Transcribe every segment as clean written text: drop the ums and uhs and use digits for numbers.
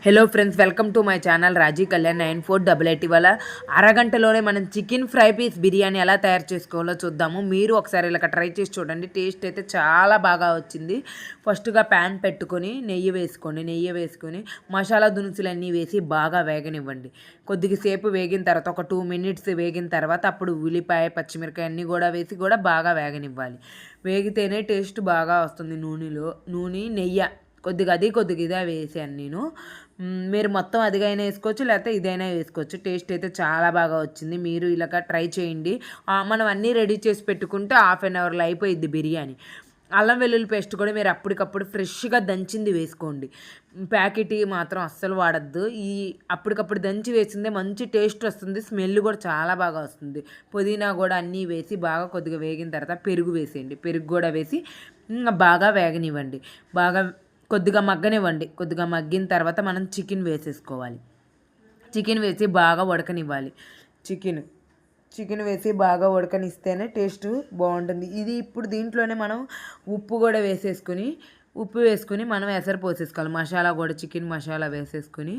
Hello friends, welcome to my channel Raji Kalyan 9488. ఇవాళ అరగంటలోనే మనం chicken fry piece biryani ఎలా తయారు చేసుకోవాలో చూద్దాము. మీరు ఒకసారి ఇలా ట్రై చేసి చూడండి. టేస్ట్ అయితే చాలా బాగా వచ్చింది. ఫస్ట్గా ప్యాన్ పెట్టుకొని నెయ్యి వేసుకొని మసాలా దినుసులన్నీ వేసి బాగా వేగనివ్వండి. కొద్దిగా సేపు వేగిన తర్వాత ఒక 2 మినిట్స్ వేగిన తర్వాత అప్పుడు ఉల్లిపాయ పచ్చిమిరకాయ అన్నీ కూడా వేసి కూడా బాగా వేగనివ్వాలి. వేగితేనే టేస్ట్ బాగా వస్తుంది. నూనె నెయ్యి కొద్దిగా ఇదే వేసాను నేను. మీరు మొత్తం అదిగైనా వేసుకోవచ్చు, లేకపోతే ఇదైనా వేసుకోవచ్చు. టేస్ట్ అయితే చాలా బాగా వచ్చింది. మీరు ఇలాగ ట్రై చేయండి. మనం అన్నీ రెడీ చేసి పెట్టుకుంటే హాఫ్ అన్ అవర్లో అయిపోయిద్ది బిర్యానీ. అల్లం వెల్లుల్లి పేస్ట్ కూడా మీరు అప్పటికప్పుడు ఫ్రెష్గా దంచింది వేసుకోండి. ప్యాకెట్ మాత్రం అస్సలు వాడద్దు. అప్పటికప్పుడు దంచి వేసిందే మంచి టేస్ట్ వస్తుంది. స్మెల్ కూడా చాలా బాగా వస్తుంది. పుదీనా కూడా అన్నీ వేసి బాగా కొద్దిగా వేగిన తర్వాత పెరుగు వేసేయండి. పెరుగు కూడా వేసి బాగా వేగనివ్వండి. కొద్దిగా మగ్గిన తర్వాత మనం చికెన్ వేసేసుకోవాలి. చికెన్ వేసి బాగా ఉడకనివ్వాలి. చికెన్ వేసి బాగా ఉడకనిస్తేనే టేస్ట్ బాగుంటుంది. ఇప్పుడు దీంట్లోనే మనం ఉప్పు వేసుకొని మనం ఎసరు పోసేసుకోవాలి. మసాలా కూడా చికెన్ మసాలా వేసేసుకొని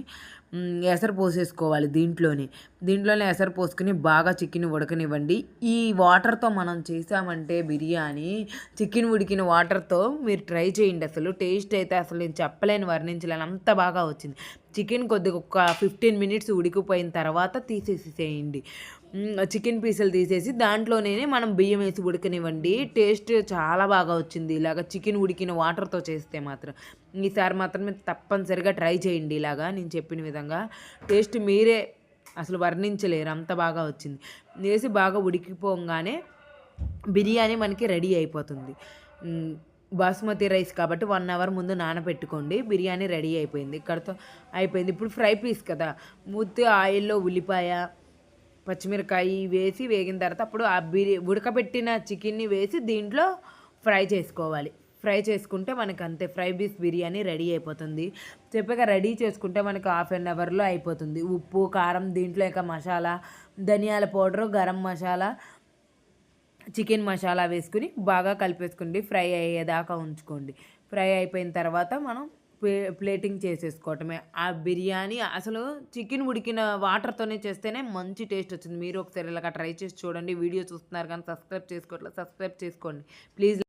ఎసరు పోసేసుకోవాలి. దీంట్లోనే ఎసరు పోసుకొని బాగా చికెన్ ఉడకనివ్వండి. ఈ వాటర్తో మనం చేసామంటే బిర్యానీ, చికెన్ ఉడికిన వాటర్తో మీరు ట్రై చేయండి. అసలు టేస్ట్ అయితే అసలు నేను వర్ణించలేను, అంత బాగా వచ్చింది. చికెన్ కొద్దిగా ఒక 15 మినిట్స్ ఉడికిపోయిన తర్వాత తీసేసేయండి. చికెన్ పీసులు తీసేసి దాంట్లోనే మనం బియ్యం వేసి ఉడకనివ్వండి. టేస్ట్ చాలా బాగా వచ్చింది. ఇలాగ చికెన్ ఉడికిన వాటర్తో చేస్తే మాత్రం ఈసారి మాత్రమే తప్పనిసరిగా ట్రై చేయండి. ఇలాగా నేను చెప్పిన విధంగా టేస్ట్ మీరే అసలు వర్ణించలేరు, అంత బాగా వచ్చింది. వేసి బాగా ఉడికిపోగానే బిర్యానీ మనకి రెడీ అయిపోతుంది. బాస్మతి రైస్ కాబట్టి 1 అవర్ ముందు నానబెట్టుకోండి. బిర్యానీ రెడీ అయిపోయింది. ఇక్కడతో అయిపోయింది. ఇప్పుడు ఫ్రై పీస్ కదా, ఆయిల్లో ఉల్లిపాయ పచ్చిమిరకాయ వేసి వేగిన తర్వాత అప్పుడు ఆ ఉడకబెట్టిన చికెన్ని వేసి దీంట్లో ఫ్రై చేసుకోవాలి. ఫ్రై చేసుకుంటే మనకు అంతే ఫ్రై పీస్ బిర్యానీ రెడీ అయిపోతుంది. చెప్పాక రెడీ చేసుకుంటే మనకు హాఫ్ అన్ అవర్లో అయిపోతుంది. ఉప్పు కారం దీంట్లో ఇక మసాలా, ధనియాల పౌడరు, గరం మసాలా, చికెన్ మసాలా వేసుకుని బాగా కలిపేసుకోండి. ఫ్రై అయ్యేదాకా ఉంచుకోండి. ఫ్రై అయిపోయిన తర్వాత మనం ప్లేటింగ్ చేసేసుకోవటమే. ఆ బిర్యానీ అసలు చికెన్ ఉడికిన వాటర్తోనే చేస్తేనే మంచి టేస్ట్ వచ్చింది. మీరు ఒకసారి ఇలాగ ట్రై చేసి చూడండి. వీడియో చూస్తున్నారు కానీ సబ్స్క్రైబ్ చేసుకోండి ప్లీజ్.